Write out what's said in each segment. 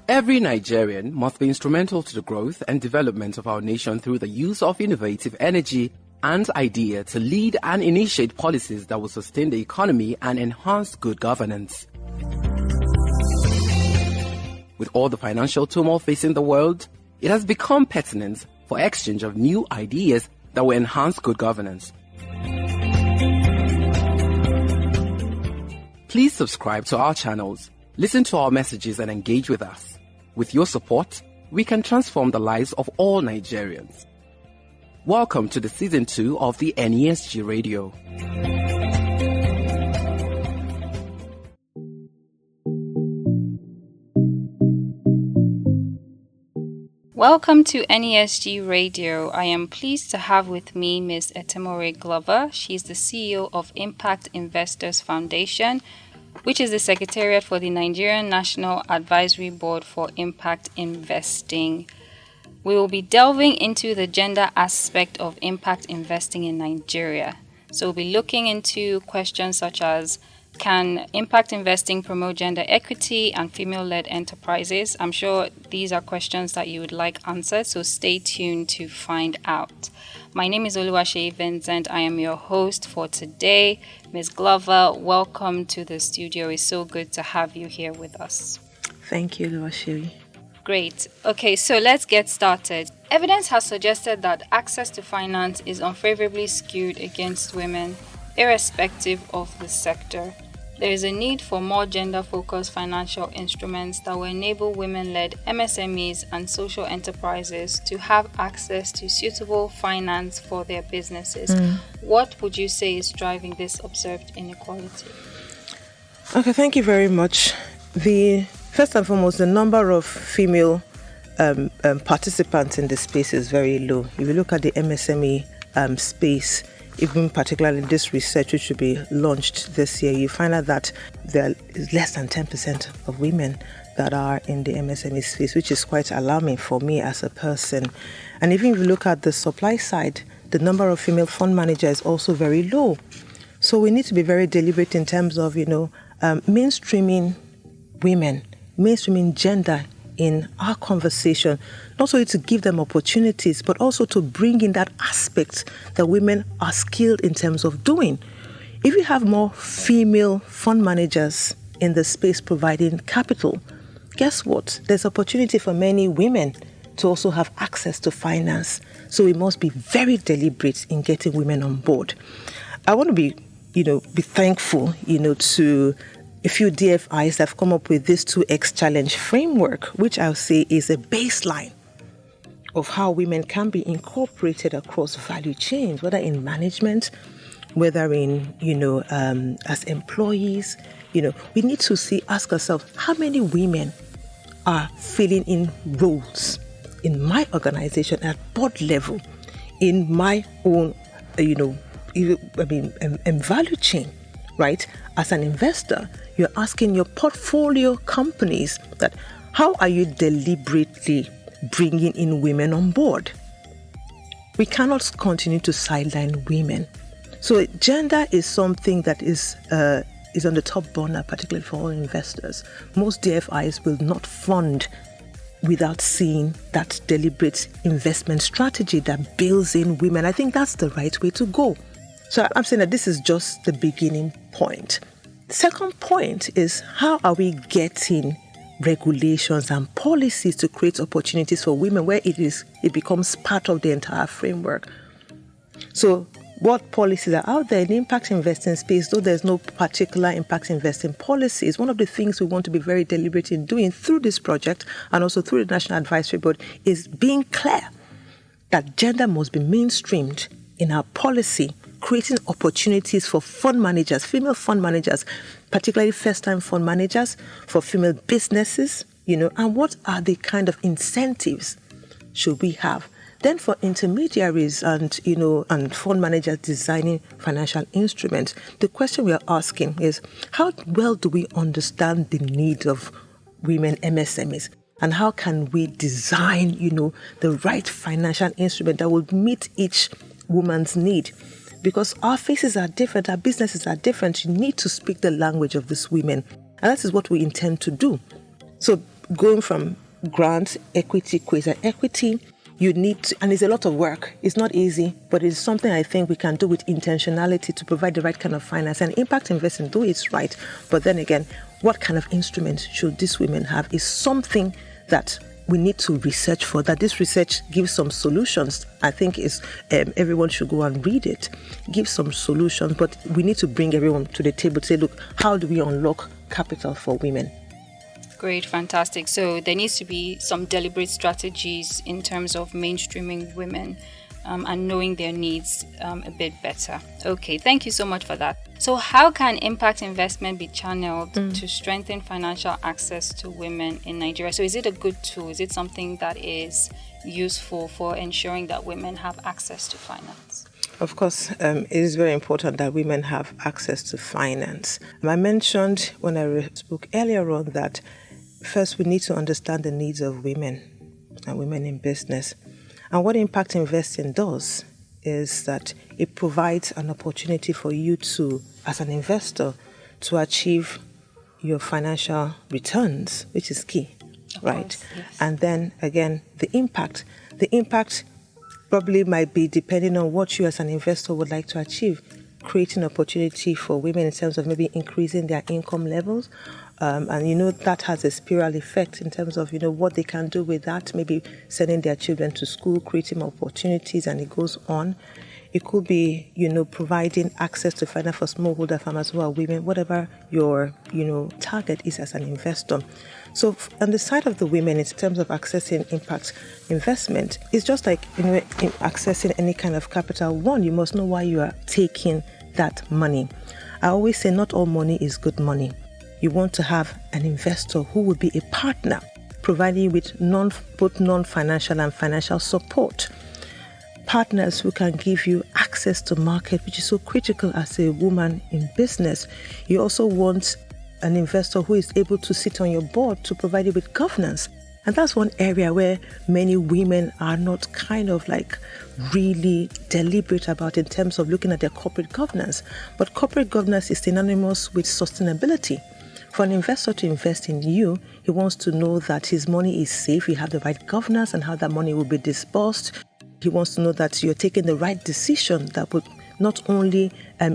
Every Nigerian must be instrumental to the growth and development of our nation through the use of innovative energy and idea to lead and initiate policies that will sustain the economy and enhance good governance. With all the financial turmoil facing the world, it has become pertinent for exchange of new ideas that will enhance good governance. Please subscribe to our channels, listen to our messages and engage with us. With your support, we can transform the lives of all Nigerians. Welcome to the Season 2 of the NESG Radio. Welcome to NESG Radio. I am pleased to have with me Ms. Etemore Glover. She is the CEO of Impact Investors Foundation, which is the Secretariat for the Nigerian National Advisory Board for Impact Investing. We will be delving into the gender aspect of impact investing in Nigeria. So we'll be looking into questions such as, can impact investing promote gender equity and female-led enterprises? I'm sure these are questions that you would like answered, so stay tuned to find out. My name is Oluwaseyi Vincent. I am your host for today. Ms. Glover, welcome to the studio. It's so good to have you here with us. Thank you, Oluwaseyi. Great. Okay, so let's get started. Evidence has suggested that access to finance is unfavorably skewed against women, irrespective of the sector. There is a need for more gender-focused financial instruments that will enable women-led MSMEs and social enterprises to have access to suitable finance for their businesses. What would you say is driving this observed inequality? Okay, thank you very much. First and foremost, the number of female participants in the space is very low. If you look at the MSME space, even particularly this research which will be launched this year, you find out that there is less than 10% of women that are in the MSME space, which is quite alarming for me as a person. And even if you look at the supply side, the number of female fund managers is also very low. So we need to be very deliberate in terms of, mainstreaming women, mainstreaming gender in our conversation, not only to give them opportunities, but also to bring in that aspect that women are skilled in terms of doing. If you have more female fund managers in the space providing capital, guess what? There's opportunity for many women to also have access to finance. So we must be very deliberate in getting women on board. I want to be thankful, to a few DFIs that have come up with this 2X challenge framework, which I'll say is a baseline of how women can be incorporated across value chains, whether in management, whether in, as employees. We need to ask ourselves, how many women are filling in roles in my organization at board level, in my own, value chain, right? As an investor, you're asking your portfolio companies that how are you deliberately bringing in women on board? We cannot continue to sideline women. So gender is something that is on the top burner, particularly for all investors. Most DFIs will not fund without seeing that deliberate investment strategy that builds in women. I think that's the right way to go. So I'm saying that this is just the beginning point. The second point is, how are we getting regulations and policies to create opportunities for women where it becomes part of the entire framework? So what policies are out there in the impact investing space? Though there's no particular impact investing policies, one of the things we want to be very deliberate in doing through this project and also through the National Advisory Board is being clear that gender must be mainstreamed in our policy, creating opportunities for fund managers, female fund managers, particularly first-time fund managers, for female businesses, and what are the kind of incentives should we have? Then for intermediaries and fund managers designing financial instruments, the question we are asking is, how well do we understand the needs of women MSMEs? And how can we design, the right financial instrument that will meet each woman's need? Because our faces are different, our businesses are different. You need to speak the language of these women. And that is what we intend to do. So going from grant, equity, quasi-equity, you need to, and it's a lot of work. It's not easy, but it's something I think we can do with intentionality to provide the right kind of finance. And impact investing, though it's right, but then again, what kind of instruments should these women have is something that we need to research for, that this research gives some solutions. I think is everyone should go and read it, give some solutions, but we need to bring everyone to the table to say, look, how do we unlock capital for women? Great, fantastic. So there needs to be some deliberate strategies in terms of mainstreaming women and knowing their needs a bit better. Okay, thank you so much for that. So how can impact investment be channeled to strengthen financial access to women in Nigeria? So is it a good tool? Is it something that is useful for ensuring that women have access to finance? Of course, it is very important that women have access to finance. I mentioned when I spoke earlier on that first we need to understand the needs of women and women in business. And what impact investing does is that it provides an opportunity for you to, as an investor, to achieve your financial returns, which is key, right? Course, yes. And then again, the impact probably might be depending on what you as an investor would like to achieve, creating opportunity for women in terms of maybe increasing their income levels. And that has a spiral effect in terms of, what they can do with that, maybe sending their children to school, creating opportunities, and it goes on. It could be, providing access to finance for smallholder farmers who are women, whatever your, target is as an investor. So on the side of the women, in terms of accessing impact investment, it's just like, in accessing any kind of capital. One, you must know why you are taking that money. I always say not all money is good money. You want to have an investor who will be a partner, providing you with both non-financial and financial support. Partners who can give you access to market, which is so critical as a woman in business. You also want an investor who is able to sit on your board to provide you with governance. And that's one area where many women are not kind of like really deliberate about in terms of looking at their corporate governance. But corporate governance is synonymous with sustainability. For an investor to invest in you, he wants to know that his money is safe, you have the right governance and how that money will be disbursed. He wants to know that you're taking the right decision that would not only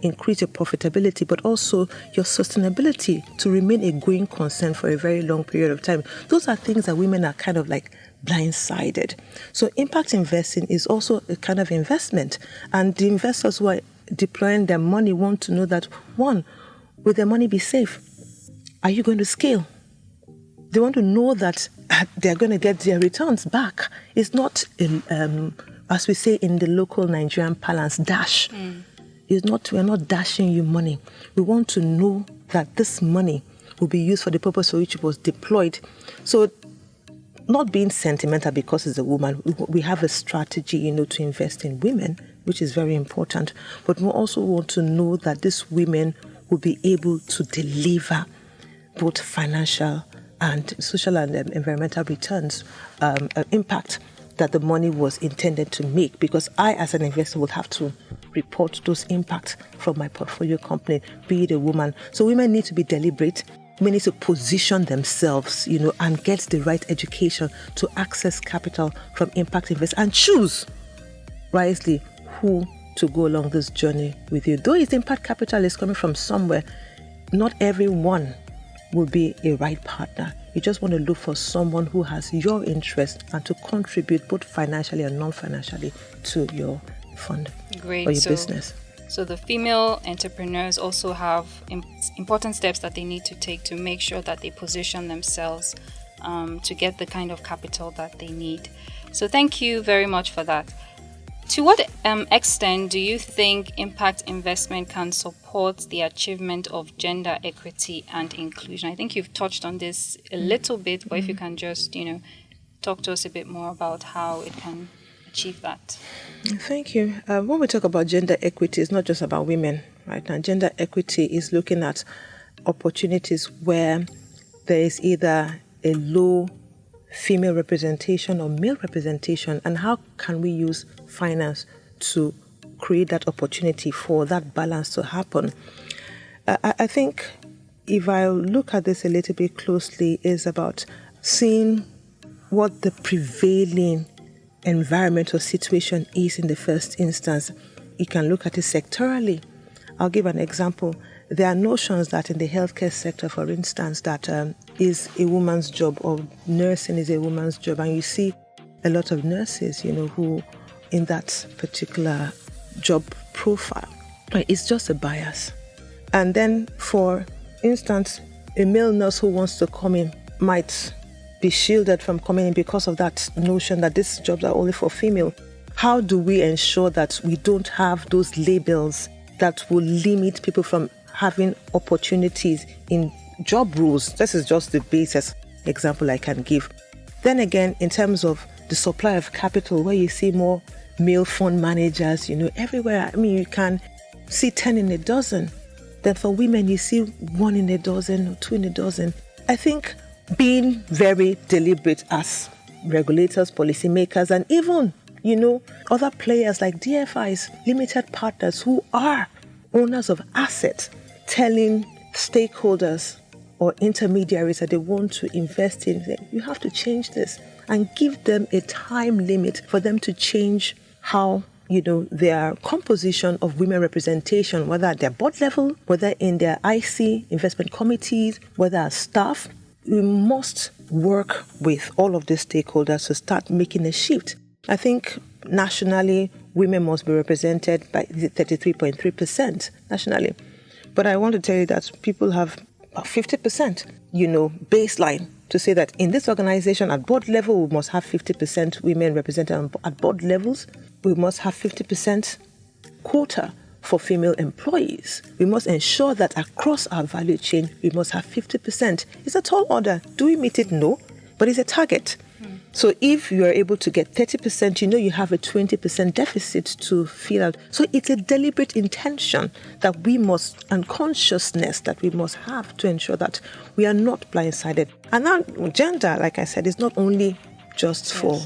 increase your profitability, but also your sustainability to remain a going concern for a very long period of time. Those are things that women are kind of like blindsided. So impact investing is also a kind of investment. And the investors who are deploying their money want to know that, one, will their money be safe? Are you going to scale? They want to know that they're going to get their returns back. It's not, as we say in the local Nigerian parlance, dash. We're not dashing you money. We want to know that this money will be used for the purpose for which it was deployed. So not being sentimental because it's a woman, we have a strategy, to invest in women, which is very important. But we also want to know that these women will be able to deliver both financial and social and environmental returns, impact that the money was intended to make. Because I, as an investor, would have to report those impacts from my portfolio company, be it a woman. So women need to be deliberate. Women need to position themselves, and get the right education to access capital from impact investors and choose wisely who to go along this journey with you. Though its impact capital is coming from somewhere, not everyone will be a right partner. You just want to look for someone who has your interest and to contribute both financially and non-financially to your fund. Great. Or your business. So the female entrepreneurs also have important steps that they need to take to make sure that they position themselves to get the kind of capital that they need. So thank you very much for that. To what extent do you think impact investment can support the achievement of gender equity and inclusion? I think you've touched on this a little bit, but if you can just, talk to us a bit more about how it can achieve that. Thank you. When we talk about gender equity, it's not just about women, right? Now, gender equity is looking at opportunities where there is either a low female representation or male representation, and how can we use finance to create that opportunity for that balance to happen. I think if I look at this a little bit closely, is about seeing what the prevailing environmental situation is in the first instance, you can look at it sectorally. I'll give an example. There are notions that in the healthcare sector, for instance, that is a woman's job, or nursing is a woman's job. And you see a lot of nurses, who in that particular job profile, it's just a bias. And then, for instance, a male nurse who wants to come in might be shielded from coming in because of that notion that these jobs are only for female. How do we ensure that we don't have those labels that will limit people from having opportunities in job roles? This is just the basis example I can give. Then again, in terms of the supply of capital, where you see more male fund managers, everywhere. You can see 10 in a dozen. Then for women, you see 1 in a dozen or 2 in a dozen. I think being very deliberate as regulators, policymakers, and even, other players like DFIs, limited partners who are owners of assets, telling stakeholders or intermediaries that they want to invest in, you have to change this, and give them a time limit for them to change how their composition of women representation, whether at their board level, whether in their IC investment committees, whether as staff. We must work with all of these stakeholders to start making a shift. I think nationally, women must be represented by 33.3% nationally. But I want to tell you that people have about 50%, baseline to say that in this organization at board level, we must have 50% women represented at board levels. We must have 50% quota for female employees. We must ensure that across our value chain, we must have 50%. It's a tall order. Do we meet it? No, but it's a target. So if you are able to get 30%, you have a 20% deficit to fill out. So it's a deliberate intention that we must, and consciousness that we must have to ensure that we are not blindsided. And that gender, like I said, is not only just for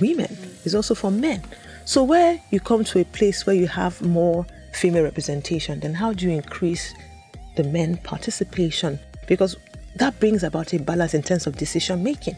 women, it's also for men. So where you come to a place where you have more female representation, then how do you increase the men participation? Because that brings about a balance in terms of decision making.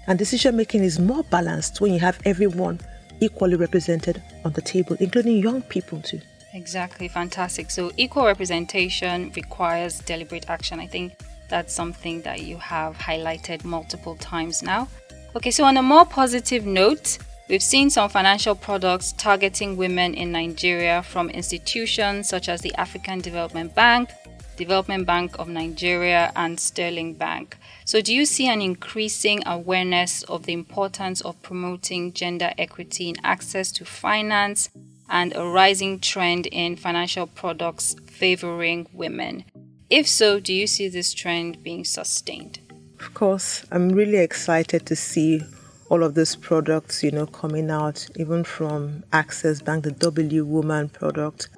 And decision making is more balanced when you have everyone equally represented on the table, including young people too. Exactly, fantastic. So equal representation requires deliberate action. I think that's something that you have highlighted multiple times now. Okay, so on a more positive note, we've seen some financial products targeting women in Nigeria from institutions such as the African Development Bank, Development Bank of Nigeria, and Sterling Bank. So do you see an increasing awareness of the importance of promoting gender equity in access to finance and a rising trend in financial products favoring women? If so, do you see this trend being sustained? Of course, I'm really excited to see all of these products, coming out, even from Access Bank, the W Woman product.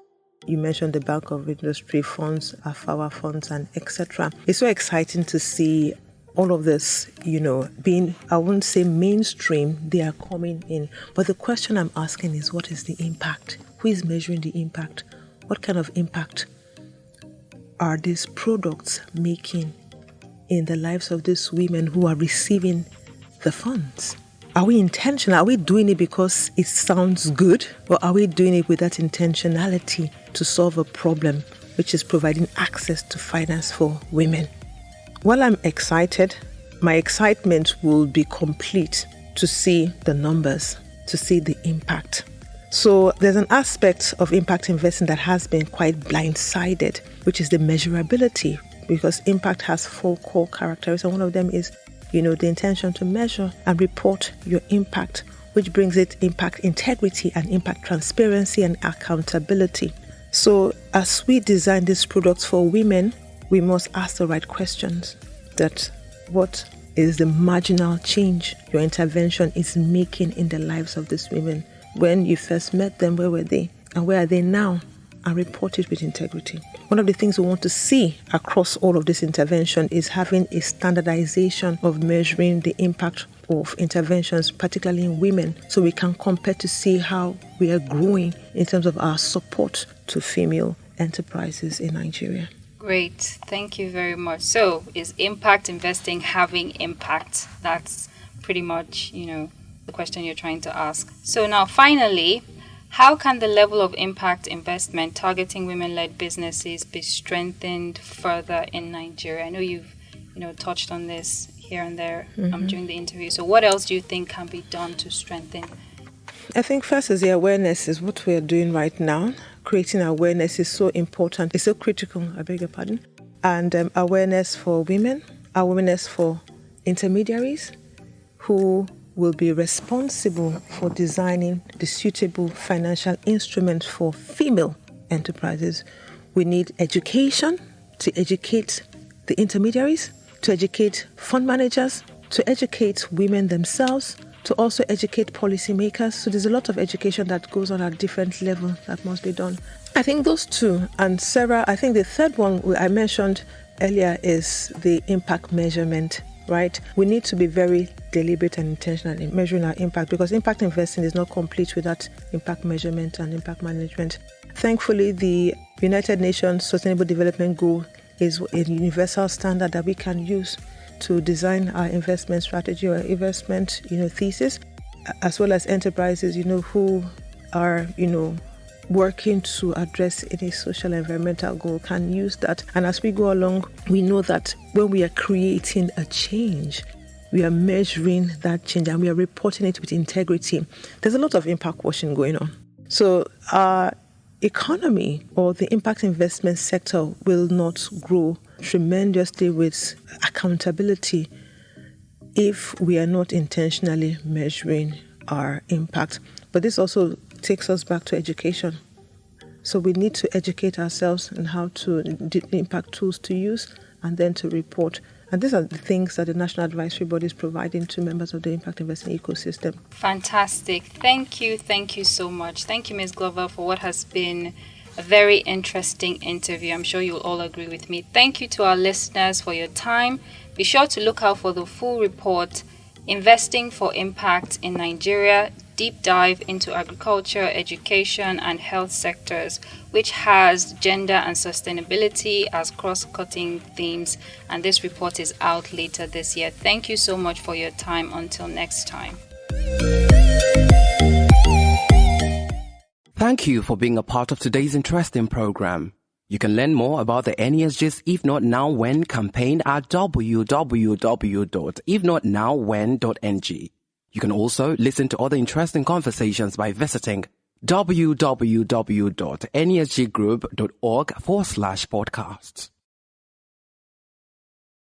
You mentioned the Bank of Industry funds, AFAWA funds, and etc. It's so exciting to see all of this, being, I wouldn't say mainstream, they are coming in. But the question I'm asking is, what is the impact? Who is measuring the impact? What kind of impact are these products making in the lives of these women who are receiving the funds? Are we intentional? Are we doing it because it sounds good? Or are we doing it with that intentionality to solve a problem, which is providing access to finance for women? While I'm excited, my excitement will be complete to see the numbers, to see the impact. So there's an aspect of impact investing that has been quite blindsided, which is the measurability, because impact has 4 core characteristics, and one of them is the intention to measure and report your impact, which brings it impact integrity and impact transparency and accountability. So as we design these products for women, we must ask the right questions. That what is the marginal change your intervention is making in the lives of these women? When you first met them, where were they? And where are they now? And report it with integrity. One of the things we want to see across all of this intervention is having a standardization of measuring the impact of interventions, particularly in women, so we can compare to see how we are growing in terms of our support to female enterprises in Nigeria. Great. Thank you very much. So, is impact investing having impact? That's pretty much, the question you're trying to ask. So now, finally, how can the level of impact investment targeting women-led businesses be strengthened further in Nigeria? I know you've, touched on this here and there during the interview. So what else do you think can be done to strengthen? I think first is the awareness is what we are doing right now. Creating awareness is so important. It's so critical, I beg your pardon. And awareness for women, awareness for intermediaries who will be responsible for designing the suitable financial instruments for female enterprises. We need education to educate the intermediaries, to educate fund managers, to educate women themselves, to also educate policymakers. So there's a lot of education that goes on at different levels that must be done. I think those two. And Sarah, I think the third one I mentioned earlier is the impact measurement, right? We need to be very deliberate and intentional in measuring our impact, because impact investing is not complete without impact measurement and impact management. Thankfully, the United Nations Sustainable Development Goal is a universal standard that we can use to design our investment strategy or investment, thesis, as well as enterprises, who are, working to address any social and environmental goal can use that. And as we go along, we know that when we are creating a change, we are measuring that change and we are reporting it with integrity. There's a lot of impact washing going on. So our economy or the impact investment sector will not grow tremendously with accountability if we are not intentionally measuring our impact. But this also takes us back to education. So we need to educate ourselves on how to impact tools to use and then to report. And these are the things that the National Advisory Body is providing to members of the impact investing ecosystem. Fantastic. Thank you so much. Thank you, Ms. Glover, for what has been a very interesting interview. I'm sure you'll all agree with me. Thank you to our listeners for your time. Be sure to look out for the full report, Investing for Impact in Nigeria, Deep Dive into Agriculture, Education and Health Sectors, which has gender and sustainability as cross-cutting themes. And this report is out later this year. Thank you so much for your time. Until next time. Thank you for being a part of today's interesting program. You can learn more about the NESG's If Not Now When campaign at www.ifnotnowwhen.ng. You can also listen to other interesting conversations by visiting www.nesggroup.org/podcasts.